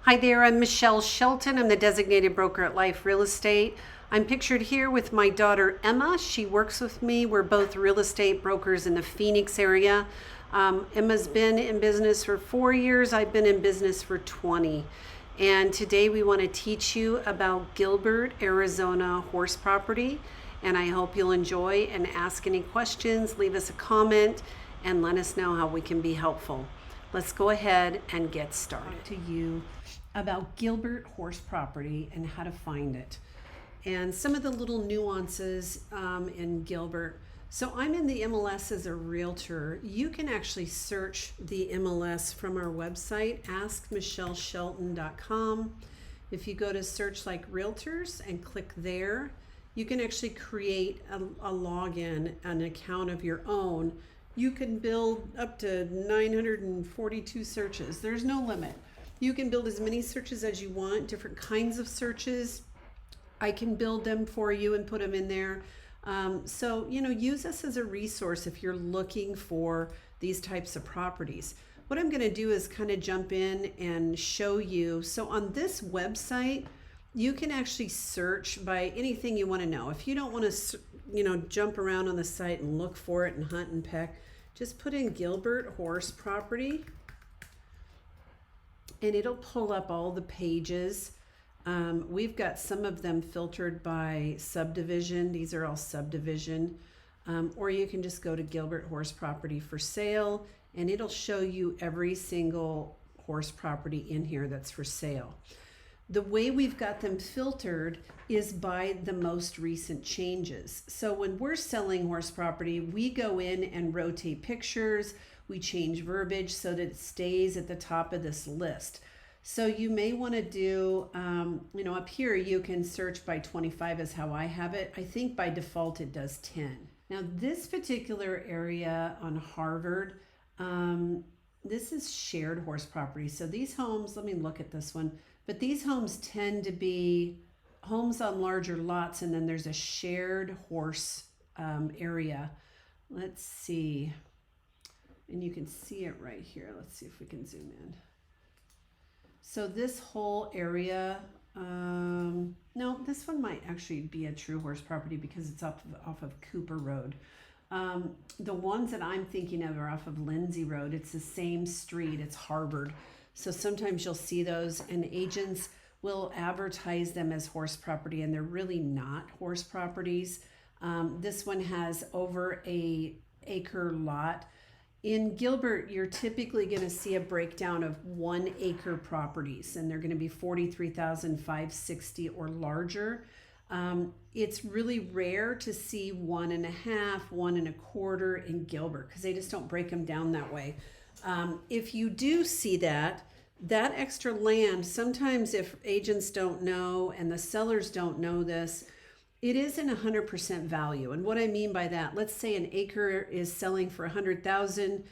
Hi there, I'm Michelle Shelton. I'm the designated broker at Life Real Estate. I'm pictured here with my daughter Emma. She works with me. We're both real estate brokers in the Phoenix area. Emma's been in business for 4 years. I've been in business for 20. And today we want to teach you about Gilbert, Arizona horse property. And I hope you'll enjoy and ask any questions, leave us a comment, and let us know how we can be helpful. Let's go ahead and get started. To you about Gilbert horse property and how to find it, and some of the little nuances in Gilbert. So I'm in the MLS as a realtor. You can actually search the MLS from our website, askmichelleshelton.com. If you go to search like realtors and click there, you can actually create a login, an account of your own. You can build up to 942 searches. There's no limit. You can build as many searches as you want, different kinds of searches. I can build them for you and put them in there. So, use us as a resource if you're looking for these types of properties. What I'm going to do is kind of jump in and show you. So on this website, you can actually search by anything you want to know. If you don't want to, jump around on the site and look for it and hunt and peck, just put in Gilbert horse property and it'll pull up all the pages. We've got some of them filtered by subdivision. These are all subdivision. Or you can just go to Gilbert horse property for sale and it'll show you every single horse property in here that's for sale. The way we've got them filtered is by the most recent changes. So when we're selling horse property, we go in and rotate pictures. We change verbiage so that it stays at the top of this list. So you may want to do, up here you can search by 25 is how I have it. I think by default it does 10. Now this particular area on Harvard, this is shared horse property. So these homes, let me look at this one, but these homes tend to be homes on larger lots, and then there's a shared horse area. Let's see. And you can see it right here. Let's see if we can zoom in. So this whole area, no, this one might actually be a true horse property because it's off of Cooper Road. The ones that I'm thinking of are off of Lindsay Road. It's the same street, it's Harvard. So sometimes you'll see those and agents will advertise them as horse property and they're really not horse properties. This one has over an acre lot. In Gilbert, you're typically going to see a breakdown of 1 acre properties, and they're going to be 43,560 or larger. It's really rare to see 1.5, 1.25 in Gilbert because they just don't break them down that way. If you do see that extra land, sometimes if agents don't know and the sellers don't know this, it isn't 100% value. And what I mean by that, let's say an acre is selling for 100,000,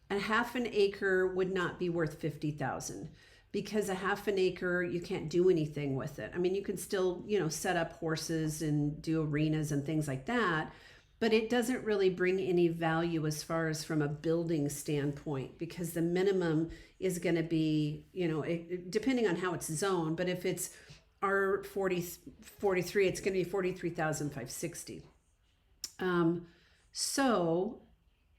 a half an acre would not be worth 50,000 because a half an acre, you can't do anything with it. I mean, you can still, set up horses and do arenas and things like that, but it doesn't really bring any value as far as from a building standpoint because the minimum is going to be, depending on how it's zoned, but if it's R43, it's going to be 43,560. So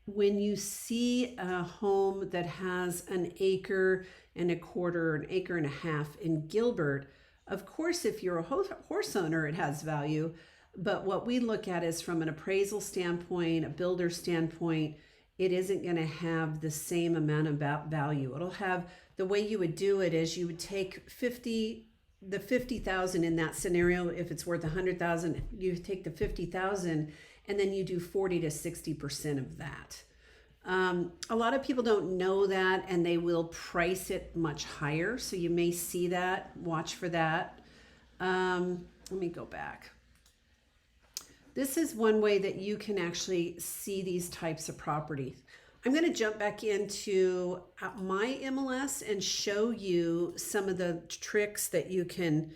when you see a home that has 1.25 acres, 1.25 acres in Gilbert, of course, if you're a horse owner, it has value. But what we look at is from an appraisal standpoint, a builder standpoint, it isn't going to have the same amount of value. It'll have, the way you would do it is you would take 50,000 in that scenario. If it's worth 100,000, you take the 50,000 and then you do 40 to 60% of that. A lot of people don't know that and they will price it much higher. So you may see that, watch for that. Let me go back. This is one way that you can actually see these types of properties. I'm going to jump back into my MLS and show you some of the tricks that you can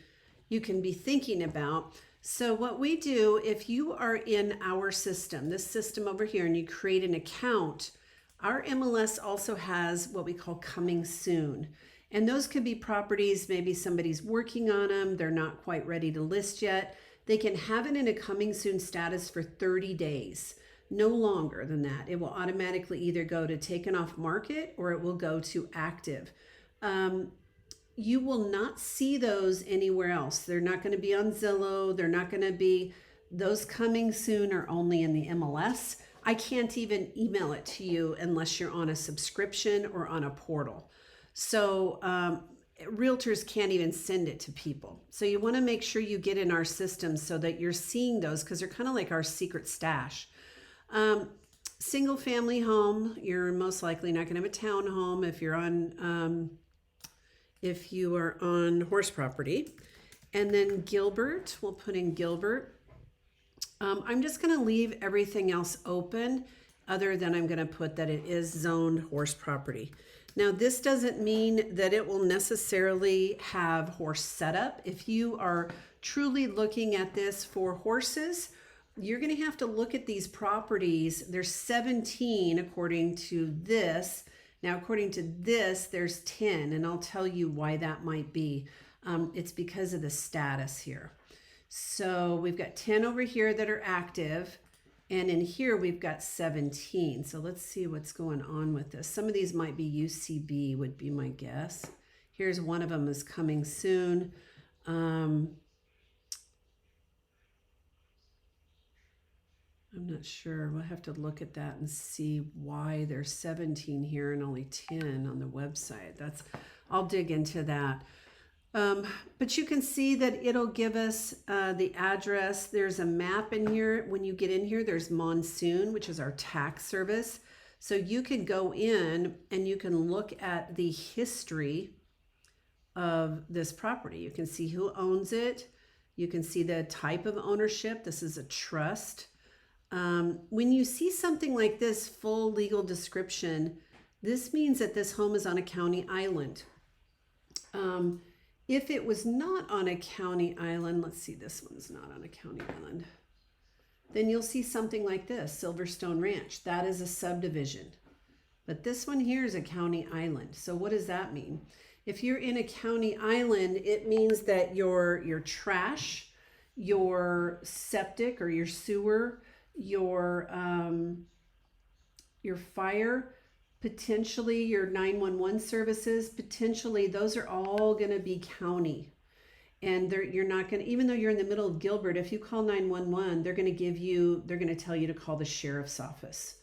be thinking about. So what we do, if you are in our system, this system over here, and you create an account, our MLS also has what we call coming soon. And those could be properties, maybe somebody's working on them, they're not quite ready to list yet. They can have it in a coming soon status for 30 days, no longer than that. It will automatically either go to taken off market or it will go to active. You will not see those anywhere else. They're not going to be on Zillow. They're not going to be, those coming soon are only in the MLS. I can't even email it to you unless you're on a subscription or on a portal. So realtors can't even send it to people. So you want to make sure you get in our system so that you're seeing those, because they're kind of like our secret stash. Single family home, you're most likely not going to have a townhome if you're on, if you are on horse property. And then Gilbert, we'll put in Gilbert. I'm just going to leave everything else open, other than I'm going to put that it is zoned horse property. Now, this doesn't mean that it will necessarily have horse setup. If you are truly looking at this for horses, you're going to have to look at these properties. There's 17 according to this. Now, according to this, there's 10, and I'll tell you why that might be. It's because of the status here. So we've got 10 over here that are active, and in here we've got 17. So let's see what's going on with this. Some of these might be UCB would be my guess. Here's one of them is coming soon. I'm not sure. We'll have to look at that and see why there's 17 here and only 10 on the website. I'll dig into that. But you can see that it'll give us the address. There's a map in here. When you get in here, there's Monsoon, which is our tax service. So you can go in and you can look at the history of this property. You can see who owns it. You can see the type of ownership. This is a trust. When you see something like this, full legal description, this means that this home is on a county island. If it was not on a county island, let's see, this one's not on a county island, then you'll see something like this, Silverstone Ranch. That is a subdivision. But this one here is a county island. So what does that mean? If you're in a county island, it means that your trash, your septic or your sewer, your fire, potentially your 911 services, potentially those are all going to be county. And you're not going to, even though you're in the middle of Gilbert, if you call 911, they're going to tell you to call the sheriff's office.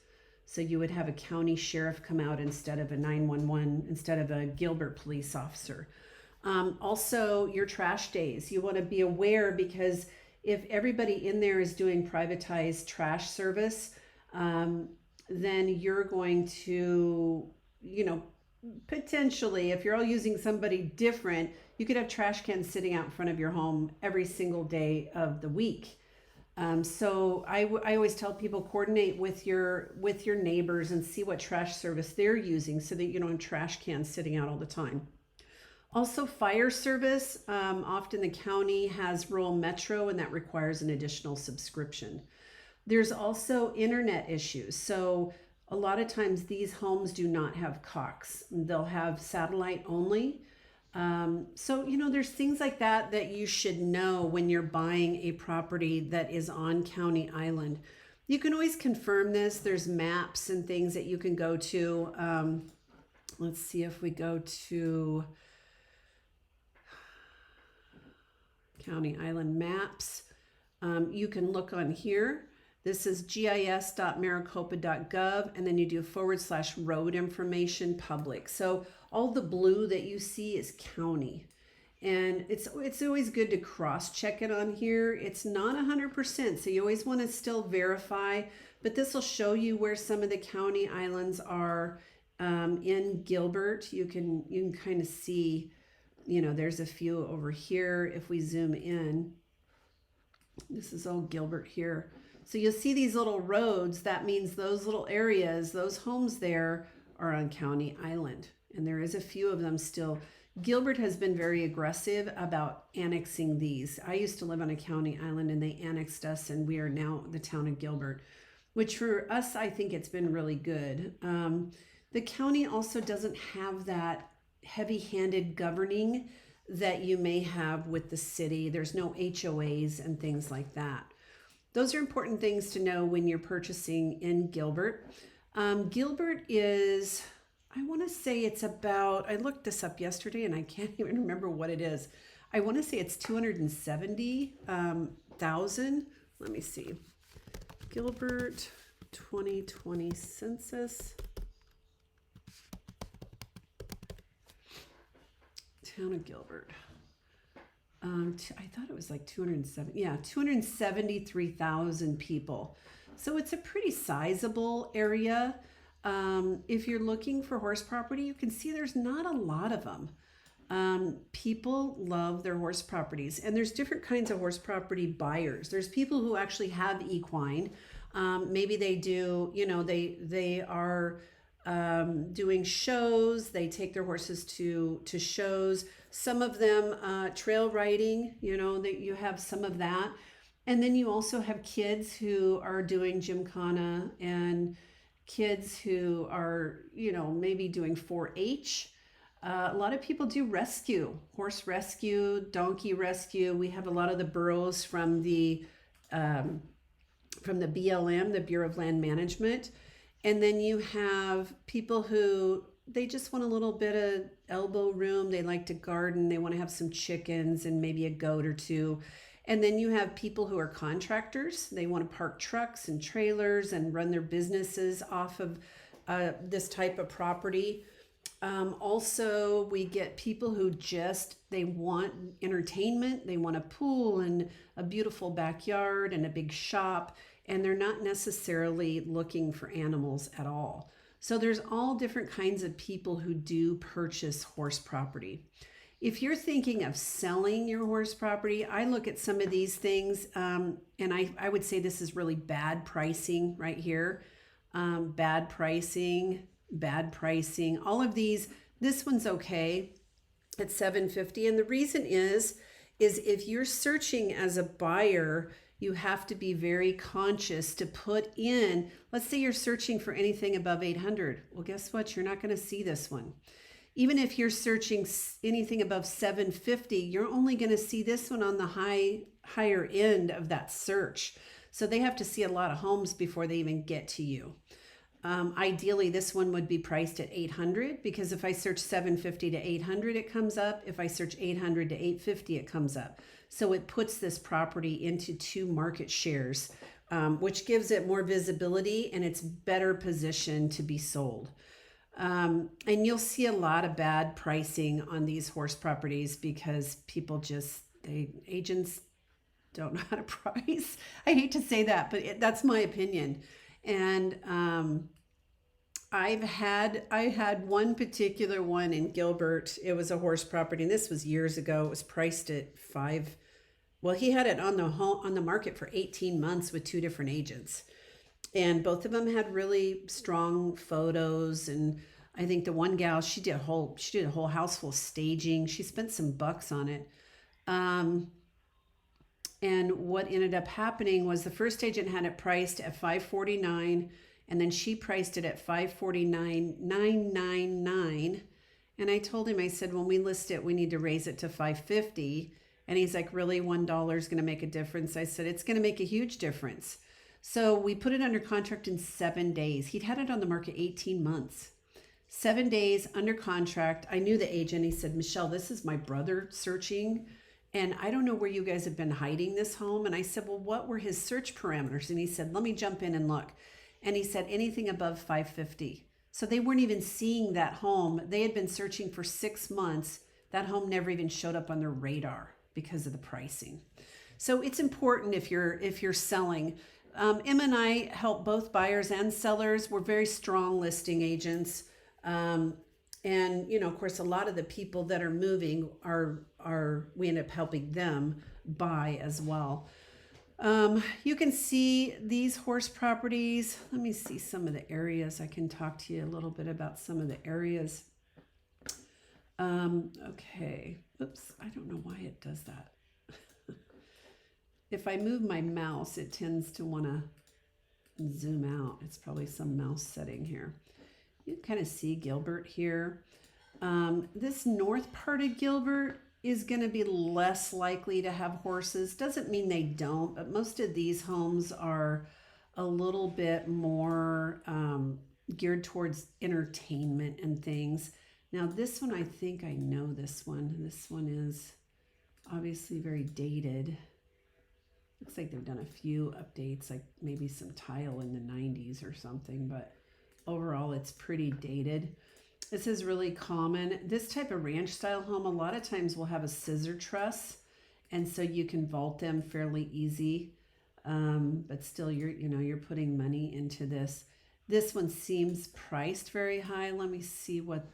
So you would have a county sheriff come out instead of a 911, instead of a Gilbert police officer. Also your trash days, you want to be aware, because if everybody in there is doing privatized trash service, then you're going to, potentially, if you're all using somebody different, you could have trash cans sitting out in front of your home every single day of the week. So I always tell people, coordinate with your neighbors and see what trash service they're using so that you don't have trash cans sitting out all the time. Also, fire service, often the county has rural metro, and that requires an additional subscription. There's also internet issues. So a lot of times these homes do not have Cox. They'll have satellite only. So, there's things like that you should know when you're buying a property that is on county island. You can always confirm this. There's maps and things that you can go to. Let's see if we go to county island maps. You can look on here. This is gis.maricopa.gov, and then you do /road information public. So all the blue that you see is county. And it's always good to cross-check it on here. It's not 100%, so you always want to still verify, but this will show you where some of the county islands are in Gilbert. You can kind of see, there's a few over here. If we zoom in, this is all Gilbert here. So you'll see these little roads. That means those little areas, those homes there are on county island. And there is a few of them still. Gilbert has been very aggressive about annexing these. I used to live on a county island and they annexed us, and we are now the town of Gilbert, which for us, I think it's been really good. The county also doesn't have that heavy-handed governing that you may have with the city. There's no HOAs and things like that. Those are important things to know when you're purchasing in Gilbert. Gilbert is, I want to say it's about, I looked this up yesterday and I can't even remember what it is. I want to say it's 270,000. Let me see. Gilbert 2020 census. Town of Gilbert. I thought it was like 273,000 people. So it's a pretty sizable area. If you're looking for horse property, you can see there's not a lot of them. People love their horse properties, and there's different kinds of horse property buyers. There's people who actually have equine. Maybe they do, they are doing shows. They take their horses to shows. Some of them trail riding, that you have some of that. And then you also have kids who are doing gymkhana and kids who are, maybe doing 4-H. A lot of people do rescue, horse rescue, donkey rescue. We have a lot of the burros from the BLM, the Bureau of Land Management. And then you have people who, they just want a little bit of elbow room. They like to garden. They want to have some chickens and maybe a goat or two. And then you have people who are contractors. They want to park trucks and trailers and run their businesses off of this type of property. Also, we get people who they want entertainment. They want a pool and a beautiful backyard and a big shop. And they're not necessarily looking for animals at all. So there's all different kinds of people who do purchase horse property. If you're thinking of selling your horse property, I look at some of these things, and I would say this is really bad pricing right here. Bad pricing. All of these, this one's okay at $750. And the reason is if you're searching as a buyer, you have to be very conscious to put in, let's say you're searching for anything above 800. Well, guess what? You're not going to see this one. Even if you're searching anything above 750, you're only going to see this one on the higher end of that search. So they have to see a lot of homes before they even get to you. Ideally, this one would be priced at 800 because if I search 750 to 800, it comes up. If I search 800 to 850, it comes up. So it puts this property into 2 market shares, which gives it more visibility and it's better positioned to be sold. And you'll see a lot of bad pricing on these horse properties because people agents don't know how to price. I hate to say that, but that's my opinion. And I had one particular one in Gilbert. It was a horse property, and this was years ago. It was priced at $5. Well, he had it on the market for 18 months with 2 different agents, and both of them had really strong photos. And I think the one gal, she did a whole house full of staging. She spent some bucks on it. And what ended up happening was the first agent had it priced at $549, and then she priced it at $549,999. And I told him, I said, when we list it, we need to raise it to $550. And he's like, really, $1 is going to make a difference? I said, it's going to make a huge difference. So we put it under contract in 7 days. He'd had it on the market 18 months. 7 days under contract. I knew the agent. He said, Michelle, this is my brother searching, and I don't know where you guys have been hiding this home. And I said, well, what were his search parameters? And he said, let me jump in and look. And he said anything above 550. So they weren't even seeing that home. They had been searching for 6 months. That home never even showed up on their radar because of the pricing. So it's important if you're selling. Emma and I help both buyers and sellers. We're very strong listing agents. And, of course, a lot of the people that are moving we end up helping them buy as well. You can see these horse properties. Let me see some of the areas. I can talk to you a little bit about some of the areas. Okay. Oops. I don't know why it does that. If I move my mouse, it tends to want to zoom out. It's probably some mouse setting here. You kind of see Gilbert here. This north part of Gilbert is going to be less likely to have horses. Doesn't mean they don't, but most of these homes are a little bit more geared towards entertainment and things. Now this one, I think I know this one. This one is obviously very dated. Looks like they've done a few updates, like maybe some tile in the 90s or something, but overall it's pretty dated. This is really common. This type of ranch style home, a lot of times will have a scissor truss, and so you can vault them fairly easy. But still you're putting money into this. This one seems priced very high. Let me see what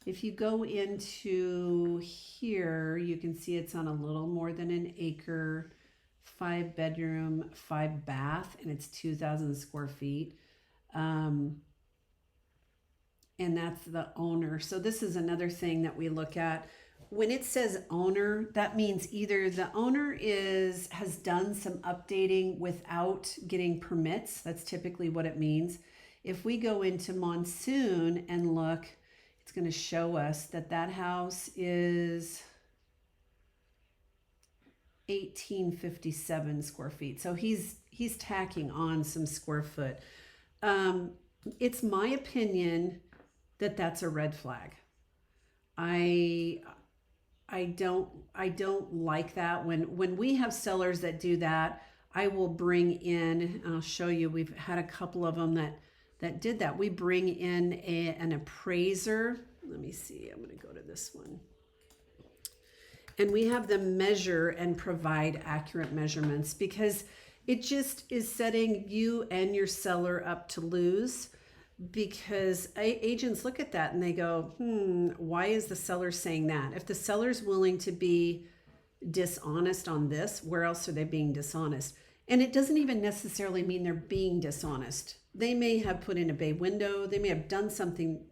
if you go into here, you can see it's on a little more than an acre, 5 bedroom, 5 bath, and it's 2,000 square feet. And that's the owner. So this is another thing that we look at. When it says owner, that means either the owner has done some updating without getting permits. That's typically what it means. If we go into Monsoon and look, it's going to show us that that house is 1857 square feet. So he's tacking on some square foot. It's my opinion that that's a red flag. I don't like that. When we have sellers that do that, I will bring in, I'll show you, we've had a couple of them that did that. We bring in an appraiser. Let me see, I'm going to go to this one. And we have them measure and provide accurate measurements, because it just is setting you and your seller up to lose, because agents look at that and they go, why is the seller saying that? If the seller's willing to be dishonest on this, where else are they being dishonest? And it doesn't even necessarily mean they're being dishonest. They may have put in a bay window. They may have done something,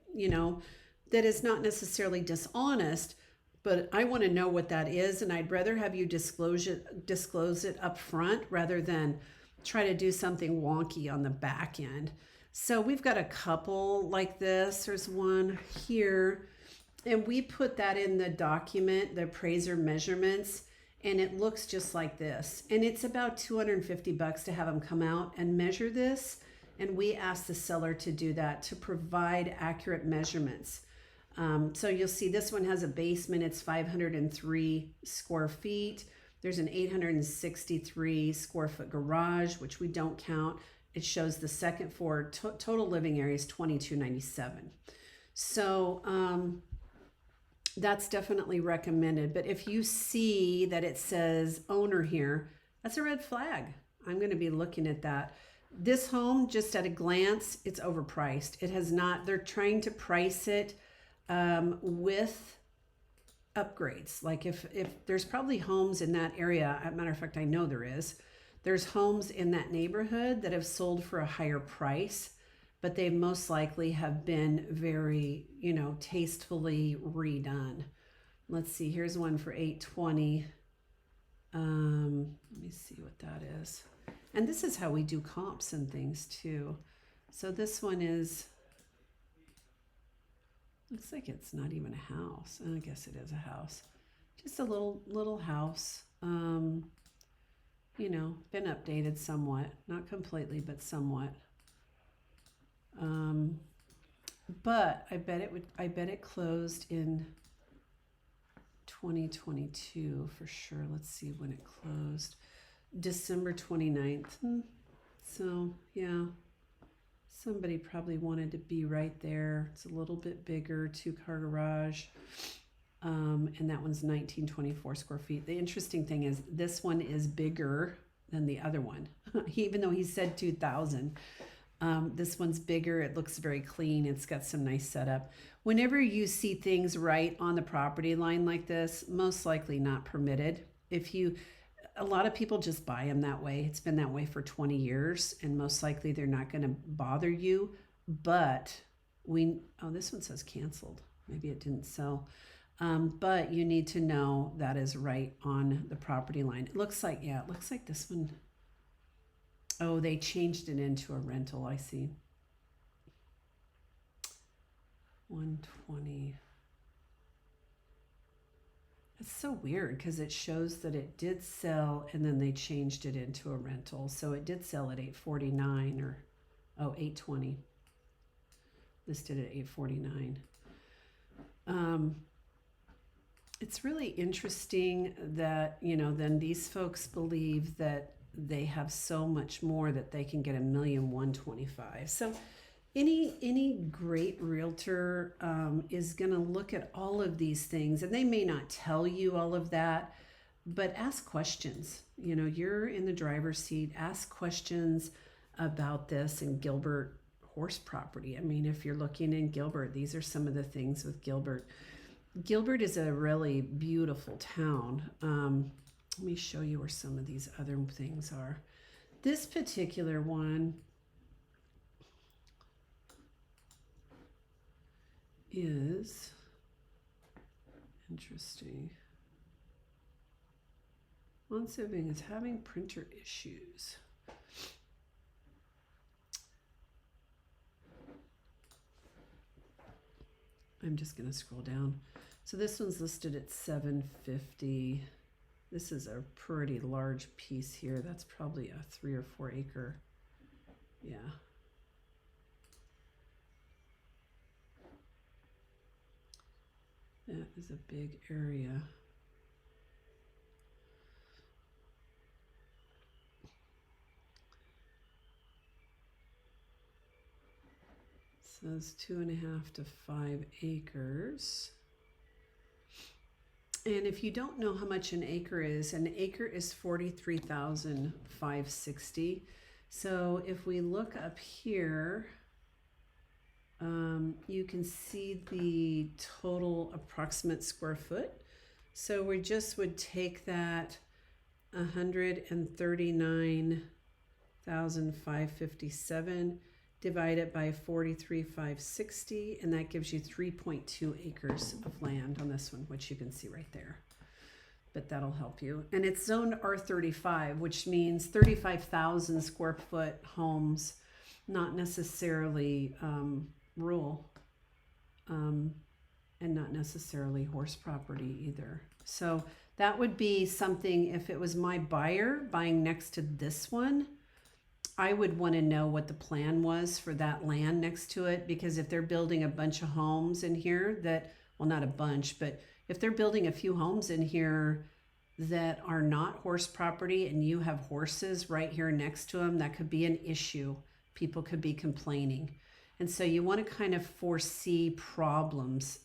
that is not necessarily dishonest, but I want to know what that is. And I'd rather have you disclose it up front rather than try to do something wonky on the back end. So we've got a couple like this. There's one here, and we put that in the document, the appraiser measurements, and it looks just like this. And it's about $250 to have them come out and measure this. And we ask the seller to do that, to provide accurate measurements. So you'll see this one has a basement. It's 503 square feet. There's an 863 square foot garage, which we don't count. It shows the second floor total living area is 2297. So that's definitely recommended. But if you see that it says owner here, that's a red flag. I'm going to be looking at that. This home, just at a glance, it's overpriced. It has not. They're trying to price it with upgrades. Like if there's probably homes in that area, as a matter of fact, I know there's homes in that neighborhood that have sold for a higher price, but they most likely have been very, tastefully redone. Let's see, here's one for 820. Let me see what that is. And this is how we do comps and things too. So this one looks like it's not even a house. I guess it is a house. Just a little house. Been updated somewhat, not completely, but somewhat. But I bet it closed in 2022 for sure. Let's see when it closed. December 29th. So yeah, somebody probably wanted to be right there. It's a little bit bigger, 2-car garage. And that one's 1924 square feet. The interesting thing is this one is bigger than the other one. Even though he said 2,000, this one's bigger. It looks very clean. It's got some nice setup. Whenever you see things right on the property line like this, most likely not permitted. A lot of people just buy them that way. It's been that way for 20 years, and most likely they're not going to bother you. But this one says canceled. Maybe it didn't sell. But you need to know that is right on the property line. It looks like this one. Oh, they changed it into a rental. I see. 120. It's so weird because it shows that it did sell and then they changed it into a rental. So it did sell at 849 or, oh, 820. Listed at 849. It's really interesting that, you know, then these folks believe that they have so much more that they can get $1,125,000. So any great realtor is going to look at all of these things, and they may not tell you all of that, but ask questions. You know, you're in the driver's seat. Ask questions about this in Gilbert horse property. I mean, if you're looking in Gilbert, these are some of the things with Gilbert. Gilbert is a really beautiful town. Let me show you where some of these other things are. This particular one is interesting. Lansing is having printer issues. I'm just going to scroll down. So this one's listed at $750. This is a pretty large piece here. That's probably a 3 or 4 acre. Yeah. That is a big area. Says 2.5 to 5 acres. And if you don't know how much an acre is 43,560. So if we look up here, you can see the total approximate square foot. So we just would take that 139,557, divide it by 43,560, and that gives you 3.2 acres of land on this one, which you can see right there. But that'll help you. And it's zoned R35, which means 35,000 square foot homes, not necessarily rural, and not necessarily horse property either. So that would be something, if it was my buyer buying next to this one, I would want to know what the plan was for that land next to it, because if they're building a bunch of homes in here that, well, not a bunch, but if they're building a few homes in here that are not horse property and you have horses right here next to them, that could be an issue. People could be complaining. And so you want to kind of foresee problems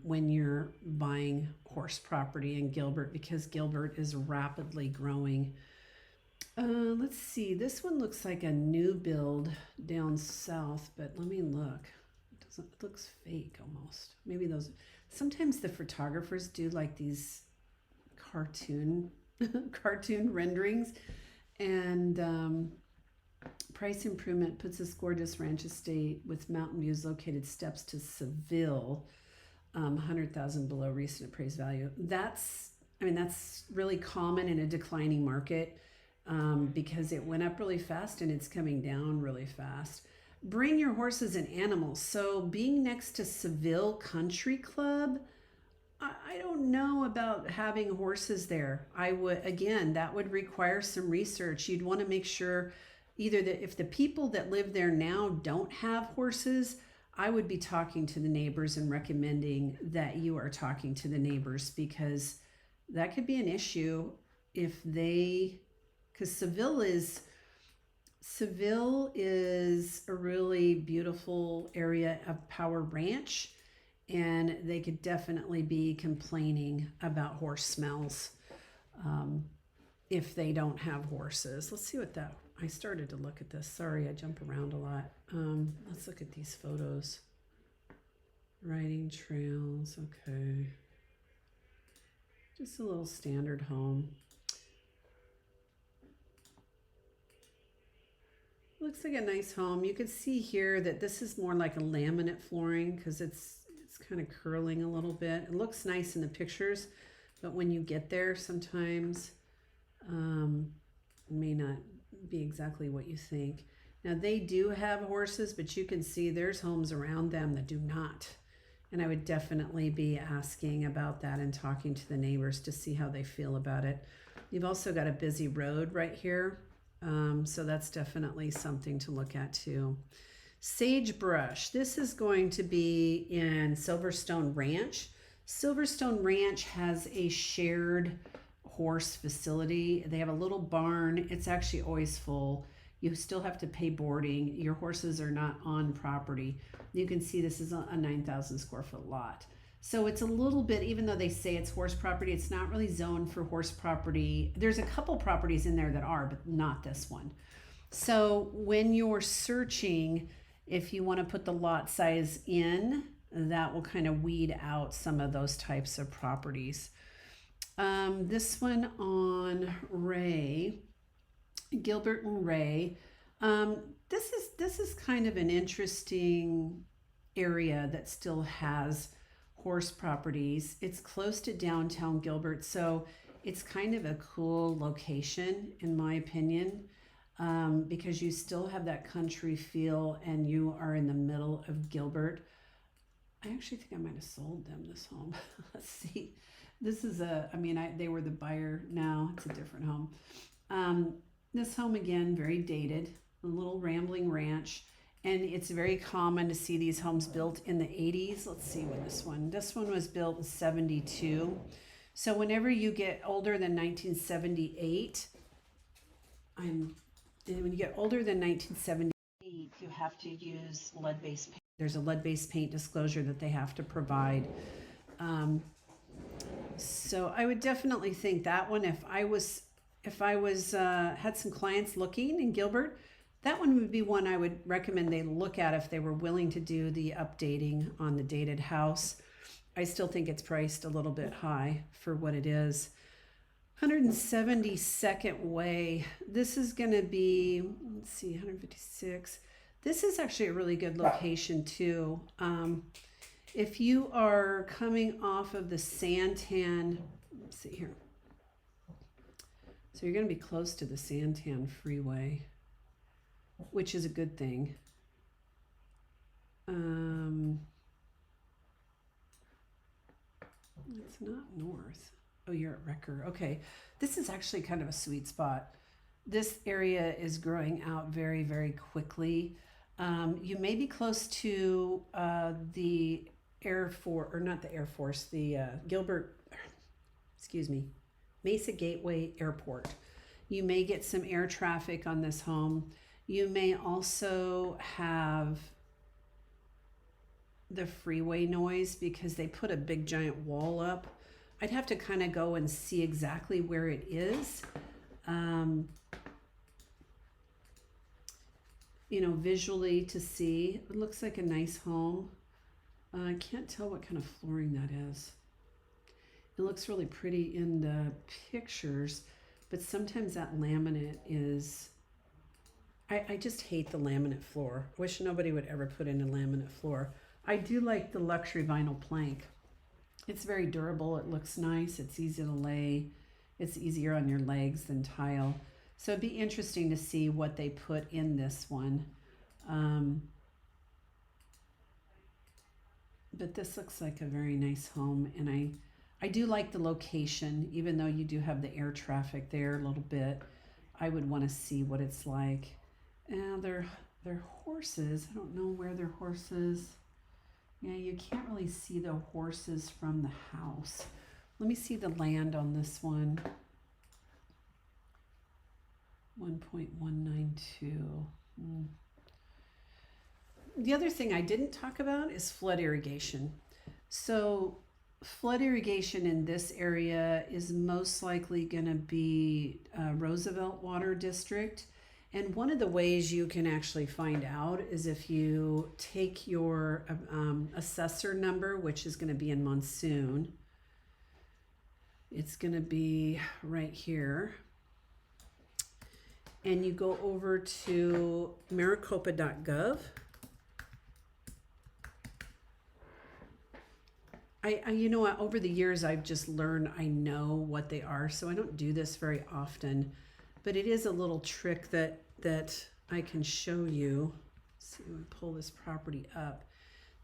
when you're buying horse property in Gilbert, because Gilbert is rapidly growing. Let's see, this one looks like a new build down south, but let me look. It looks fake almost. Maybe those, sometimes the photographers do like these cartoon renderings. And price improvement puts this gorgeous ranch estate with mountain views located steps to Seville, 100,000 below recent appraised value. That's really common in a declining market. Because it went up really fast and it's coming down really fast. Bring your horses and animals. So being next to Seville Country Club, I don't know about having horses there. That would require some research. You'd want to make sure either that if the people that live there now don't have horses, I would be talking to the neighbors and recommending that you are talking to the neighbors, because that could be an issue if they... Because Seville is a really beautiful area of Power Ranch, and they could definitely be complaining about horse smells if they don't have horses. Let's see what that, I started to look at this. Sorry, I jump around a lot. Let's look at these photos. Riding trails, okay. Just a little standard home. Looks like a nice home. You can see here that this is more like a laminate flooring because it's kind of curling a little bit. It looks nice in the pictures, but when you get there, sometimes it may not be exactly what you think. Now they do have horses, but you can see there's homes around them that do not. And I would definitely be asking about that and talking to the neighbors to see how they feel about it. You've also got a busy road right here. So that's definitely something to look at too. Sagebrush. This is going to be in Silverstone Ranch. Silverstone Ranch has a shared horse facility. They have a little barn. It's actually always full. You still have to pay boarding. Your horses are not on property. You can see this is a 9,000 square foot lot. So it's a little bit, even though they say it's horse property, it's not really zoned for horse property. There's a couple properties in there that are, but not this one. So when you're searching, if you want to put the lot size in, that will kind of weed out some of those types of properties. This one on Ray, Gilbert and Ray. This is kind of an interesting area that still has horse properties. It's close to downtown Gilbert, so it's kind of a cool location in my opinion, because you still have that country feel and you are in the middle of Gilbert. I actually think I might have sold them this home. Let's see. This is they were the buyer. Now it's a different home. This home, again, very dated, a little rambling ranch. And it's very common to see these homes built in the 80s. Let's see when this one was built in 72. So whenever you get older than 1978, when you get older than 1978, you have to use lead-based paint. There's a lead-based paint disclosure that they have to provide. So I would definitely think that one, if I was had some clients looking in Gilbert, that one would be one I would recommend they look at if they were willing to do the updating on the dated house. I still think it's priced a little bit high for what it is. 172nd Way. This is going to be, let's see, 156. This is actually a really good location too. If you are coming off of the Santan, let's see here. So you're going to be close to the Santan Freeway, which is a good thing. It's not north. Oh, you're at Wrecker. Okay. This is actually kind of a sweet spot. This area is growing out very, very quickly. You may be close to the Air Force, or not the Air Force, the Gilbert, Mesa Gateway Airport. You may get some air traffic on this home. You may also have the freeway noise because they put a big giant wall up. I'd have to kind of go and see exactly where it is. Visually to see. It looks like a nice home. I can't tell what kind of flooring that is. It looks really pretty in the pictures, but sometimes that laminate is, I just hate the laminate floor. I wish nobody would ever put in a laminate floor. I do like the luxury vinyl plank. It's very durable. It looks nice. It's easy to lay. It's easier on your legs than tile. So it'd be interesting to see what they put in this one. But this looks like a very nice home, and I do like the location, even though you do have the air traffic there a little bit. I would want to see what it's like. And they're horses. I don't know where their horses. Yeah, you can't really see the horses from the house. Let me see the land on this one. 1.192. The other thing I didn't talk about is flood irrigation. So flood irrigation in this area is most likely going to be Roosevelt Water District. And one of the ways you can actually find out is if you take your assessor number, which is going to be in Monsoon. It's going to be right here. And you go over to maricopa.gov. You know what, over the years I've just learned I know what they are, so I don't do this very often, but it is a little trick that I can show you. Let's see, I'm gonna pull this property up.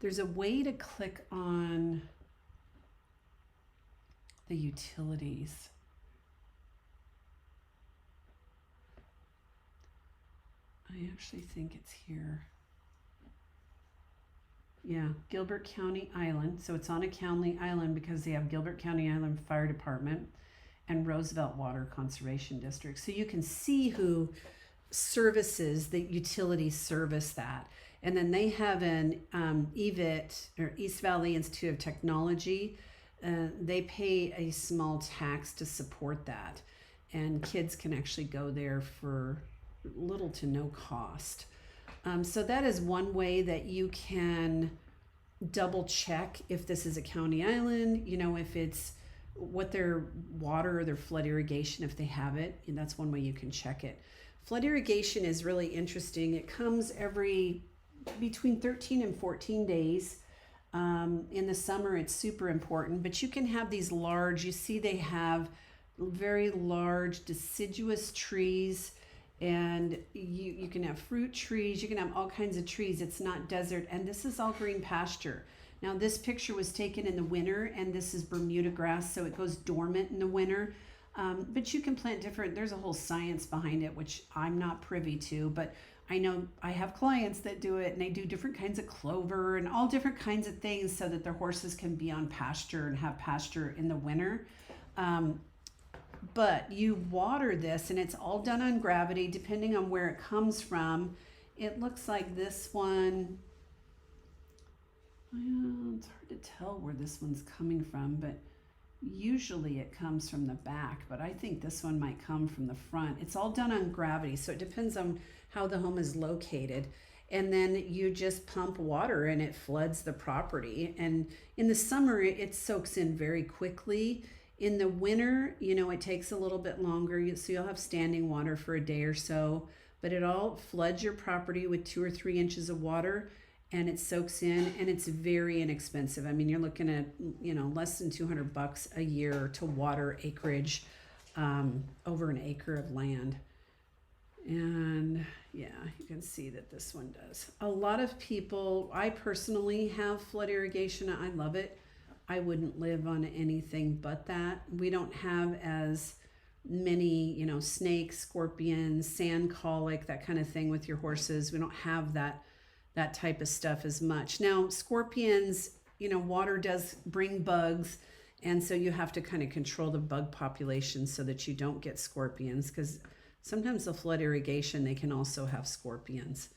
There's a way to click on the utilities. I actually think it's here. Yeah, Gilbert County Island. So it's on a county island because they have Gilbert County Island Fire Department and Roosevelt Water Conservation District. So you can see who services, the utilities service that. And then they have an EVIT, or East Valley Institute of Technology. They pay a small tax to support that. And kids can actually go there for little to no cost. So that is one way that you can double check if this is a county island, you know, if it's what their water or their flood irrigation, if they have it, and that's one way you can check it. Flood irrigation is really interesting. It comes every between 13 and 14 days. In the summer, it's super important, but you can have these large, you see they have very large deciduous trees, and you can have fruit trees, you can have all kinds of trees. It's not desert, and this is all green pasture. Now this picture was taken in the winter, and this is Bermuda grass, so it goes dormant in the winter. But you can plant different, there's a whole science behind it, which I'm not privy to, but I know I have clients that do it, and they do different kinds of clover and all different kinds of things so that their horses can be on pasture and have pasture in the winter. But you water this, and it's all done on gravity depending on where it comes from. It looks like this one, well, it's hard to tell where this one's coming from, but usually it comes from the back, but I think this one might come from the front. It's all done on gravity, so it depends on how the home is located. And then you just pump water and it floods the property. And in the summer, it soaks in very quickly. In the winter, you know, it takes a little bit longer, so you'll have standing water for a day or so, but it all floods your property with 2 or 3 inches of water, and it soaks in, and it's very inexpensive. I mean, you're looking at, you know, less than $200 a year to water acreage, over an acre of land. And yeah, you can see that this one does. A lot of people, I personally have flood irrigation. I love it. I wouldn't live on anything but that. We don't have as many, you know, snakes, scorpions, sand colic, that kind of thing with your horses. We don't have that type of stuff as much. Now, scorpions, you know, water does bring bugs, and so you have to kind of control the bug population so that you don't get scorpions, because sometimes the flood irrigation, they can also have scorpions.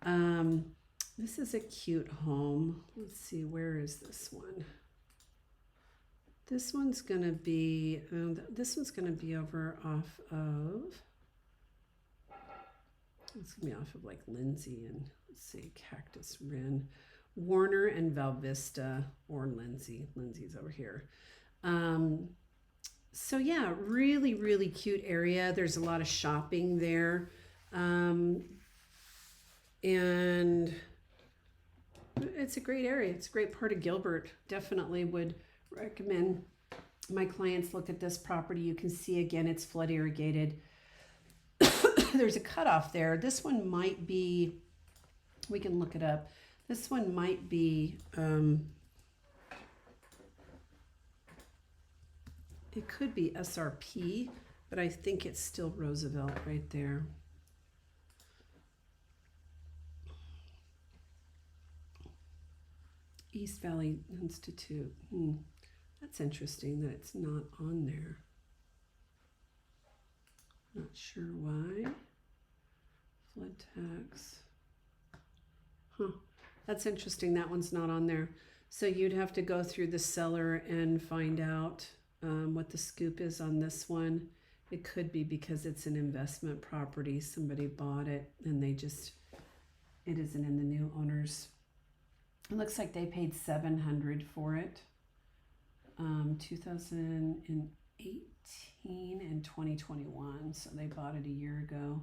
This is a cute home. Let's see, where is this one? This one's gonna be, over off of, it's gonna be off of like Lindsay and, let's see, Cactus Wren, Warner and Val Vista, or Lindsay. Lindsay's over here. So yeah, really, really cute area. There's a lot of shopping there. And it's a great area. It's a great part of Gilbert. Definitely would recommend my clients look at this property. You can see again, it's flood irrigated. There's a cutoff there. This one might be, we can look it up. This one might be, it could be SRP, but I think it's still Roosevelt right there. East Valley Institute. That's interesting that it's not on there. Not sure why. Flood tax. That's interesting. That one's not on there. So you'd have to go through the seller and find out what the scoop is on this one. It could be because it's an investment property. Somebody bought it and they just, it isn't in the new owners. It looks like they paid $700 for it. 2018 and 2021, so they bought it a year ago.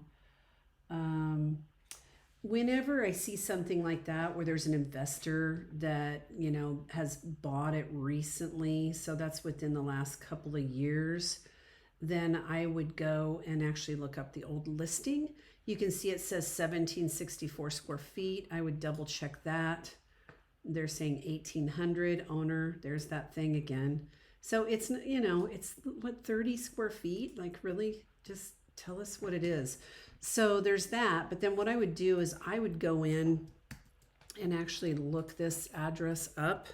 Whenever I see something like that where there's an investor that, you know, has bought it recently, so that's within the last couple of years, then I would go and actually look up the old listing. You can see it says 1764 square feet. I would double check that. They're saying 1800 owner. There's that thing again. So it's, you know, it's what, 30 square feet? Like, really, just tell us what it is. So there's that. But then what I would do is I would go in and actually look this address up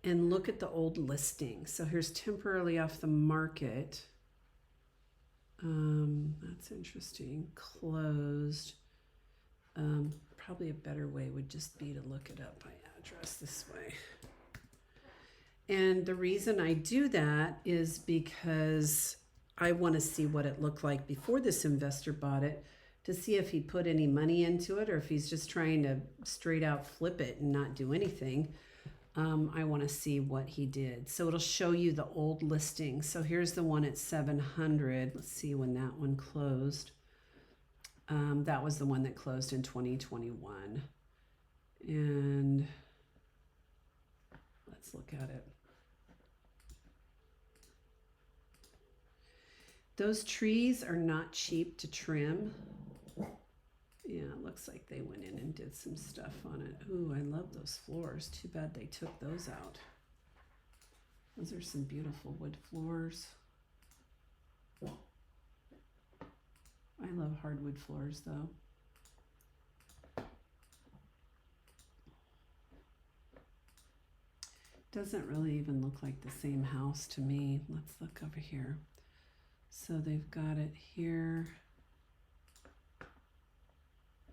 and look at the old listing. So here's temporarily off the market. That's interesting. Closed. Probably a better way would just be to look it up by address this way. And the reason I do that is because I want to see what it looked like before this investor bought it, to see if he put any money into it or if he's just trying to straight out flip it and not do anything. I want to see what he did. So it'll show you the old listing. So here's the one at 700. Let's see when that one closed. That was the one that closed in 2021. And let's look at it. Those trees are not cheap to trim. Yeah, it looks like they went in and did some stuff on it. Ooh, I love those floors. Too bad they took those out. Those are some beautiful wood floors. I love hardwood floors though. Doesn't really even look like the same house to me. Let's look over here. So they've got it here.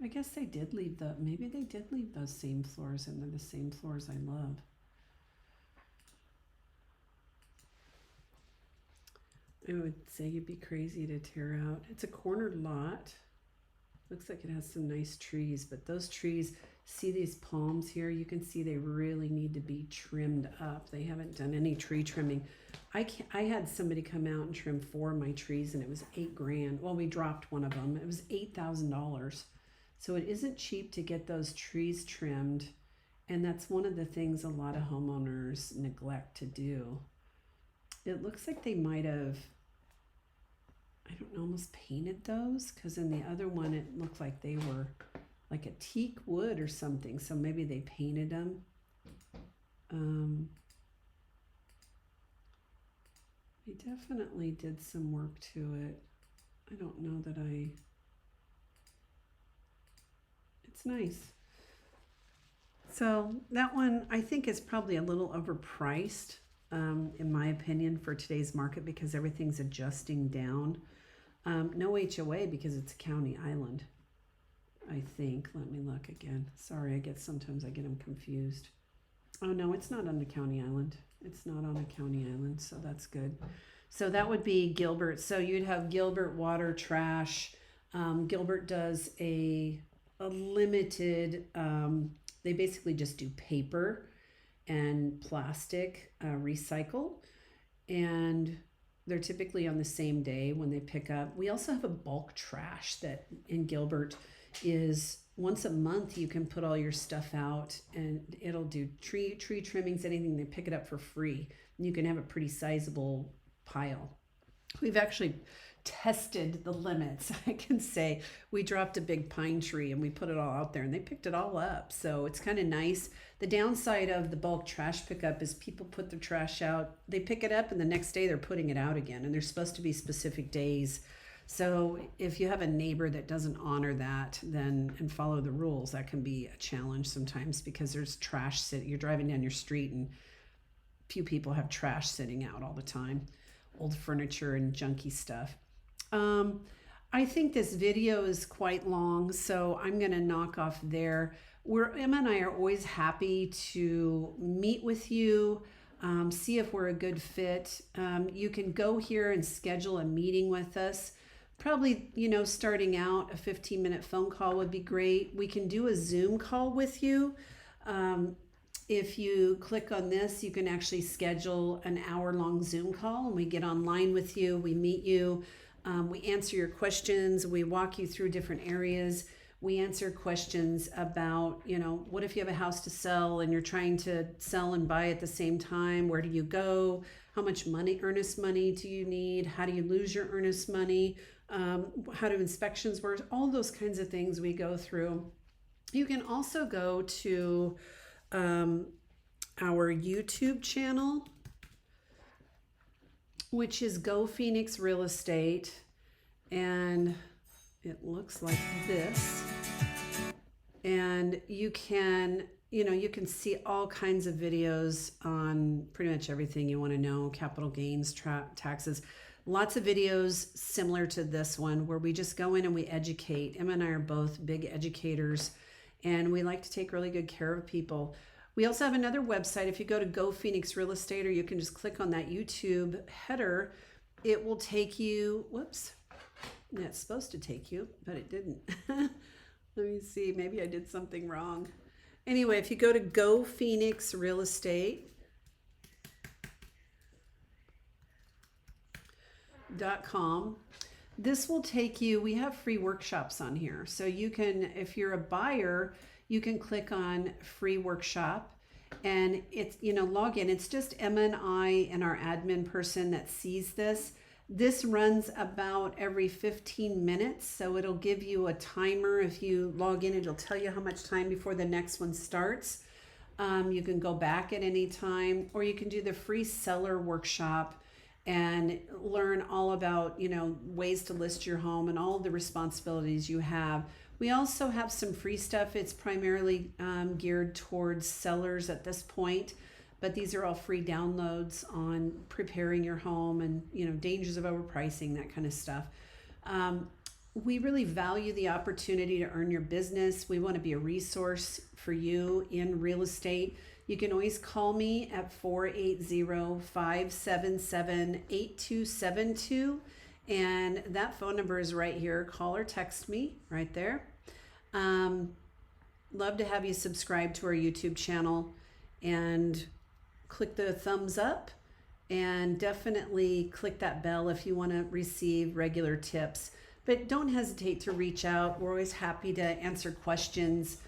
I guess they did leave maybe they did leave those same floors, and they're the same floors I love. I would say you'd be crazy to tear out. It's a cornered lot. Looks like it has some nice trees, but those trees, see these palms here? You can see they really need to be trimmed up. They haven't done any tree trimming. I had somebody come out and trim 4 of my trees, and it was $8 grand. Well, we dropped one of them. It was $8,000. So it isn't cheap to get those trees trimmed. And that's one of the things a lot of homeowners neglect to do. It looks like they might have, I don't know, almost painted those, because in the other one it looked like they were like a teak wood or something. So maybe they painted them. They definitely did some work to it. I don't know that it's nice. So that one I think is probably a little overpriced, in my opinion, for today's market, because everything's adjusting down. No HOA because it's a county island, I think. Let me look again. Sorry, sometimes I get them confused. Oh no, it's not on the county island. It's not on a county island, so that's good. So that would be Gilbert. So you'd have Gilbert water, trash. Gilbert does a limited, they basically just do paper and plastic recycle, and they're typically on the same day when they pick up. We also have a bulk trash that in Gilbert is once a month. You can put all your stuff out, and it'll do tree trimmings, anything. They pick it up for free, and you can have a pretty sizable pile. We've actually tested the limits. I can say we dropped a big pine tree and we put it all out there, and they picked it all up. So it's kind of nice. The downside of the bulk trash pickup is people put their trash out, they pick it up, and the next day they're putting it out again, and there's supposed to be specific days. So if you have a neighbor that doesn't honor that and follow the rules, that can be a challenge sometimes, because there's trash sitting. You're driving down your street and few people have trash sitting out all the time, old furniture and junky stuff. I think this video is quite long, so I'm going to knock off there. Emma and I are always happy to meet with you, see if we're a good fit. You can go here and schedule a meeting with us. Probably, starting out, a 15-minute phone call would be great. We can do a Zoom call with you. If you click on this, you can actually schedule an hour-long Zoom call, and we get online with you. We meet you. We answer your questions. We walk you through different areas. We answer questions about, what if you have a house to sell and you're trying to sell and buy at the same time? Where do you go? How much earnest money do you need? How do you lose your earnest money? How do inspections work? All those kinds of things we go through. You can also go to our YouTube channel, which is Go Phoenix Real Estate, and it looks like this. And you can, you can see all kinds of videos on pretty much everything you want to know, capital gains, taxes. Lots of videos similar to this one where we just go in and we educate. Emma and I are both big educators, and we like to take really good care of people. We also have another website. If you go to Go Phoenix Real Estate, or you can just click on that YouTube header, it will take you, whoops, it's supposed to take you, but it didn't. Let me see, maybe I did something wrong. Anyway, if you go to Go Phoenix Real Estate.com, this will take you, we have free workshops on here. So you can, if you're a buyer, you can click on free workshop, and it's, log in. It's just Emma and I and our admin person that sees this. This runs about every 15 minutes. So it'll give you a timer. If you log in, it'll tell you how much time before the next one starts. You can go back at any time, or you can do the free seller workshop and learn all about, ways to list your home and all of the responsibilities you have. We also have some free stuff. It's primarily geared towards sellers at this point, but these are all free downloads on preparing your home and, dangers of overpricing, that kind of stuff. We really value the opportunity to earn your business. We want to be a resource for you in real estate. You can always call me at 480-577-8272. And that phone number is right here. Call or text me right there. Love to have you subscribe to our YouTube channel and click the thumbs up, and definitely click that bell if you want to receive regular tips. But don't hesitate to reach out. We're always happy to answer questions.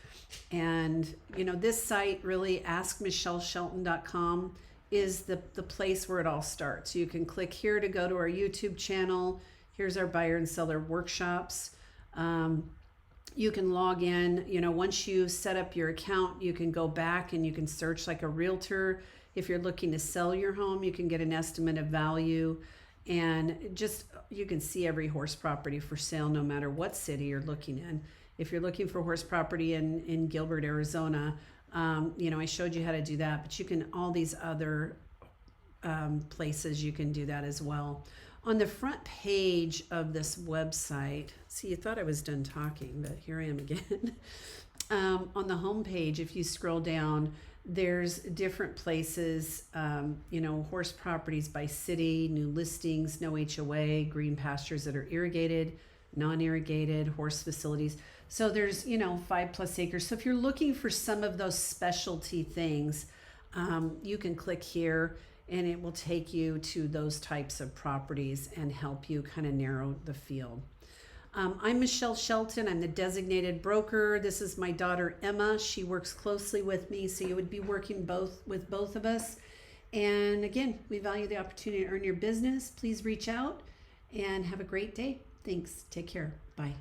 And, this site, really, askmichelleshelton.com, is the place where it all starts. You can click here to go to our YouTube channel. Here's our buyer and seller workshops. You can log in, once you set up your account, you can go back and you can search like a realtor. If you're looking to sell your home, you can get an estimate of value, and you can see every horse property for sale no matter what city you're looking in. If you're looking for horse property in Gilbert, Arizona, I showed you how to do that, but you can, all these other places, you can do that as well. On the front page of this website, see, you thought I was done talking, but here I am again. On the home page, if you scroll down, there's different places, horse properties by city, new listings, no HOA, green pastures that are irrigated, non-irrigated, horse facilities. So there's, 5+ acres. So if you're looking for some of those specialty things, you can click here and it will take you to those types of properties and help you kind of narrow the field. I'm Michelle Shelton. I'm the designated broker. This is my daughter, Emma. She works closely with me, so you would be working with both of us. And again, we value the opportunity to earn your business. Please reach out and have a great day. Thanks. Take care. Bye.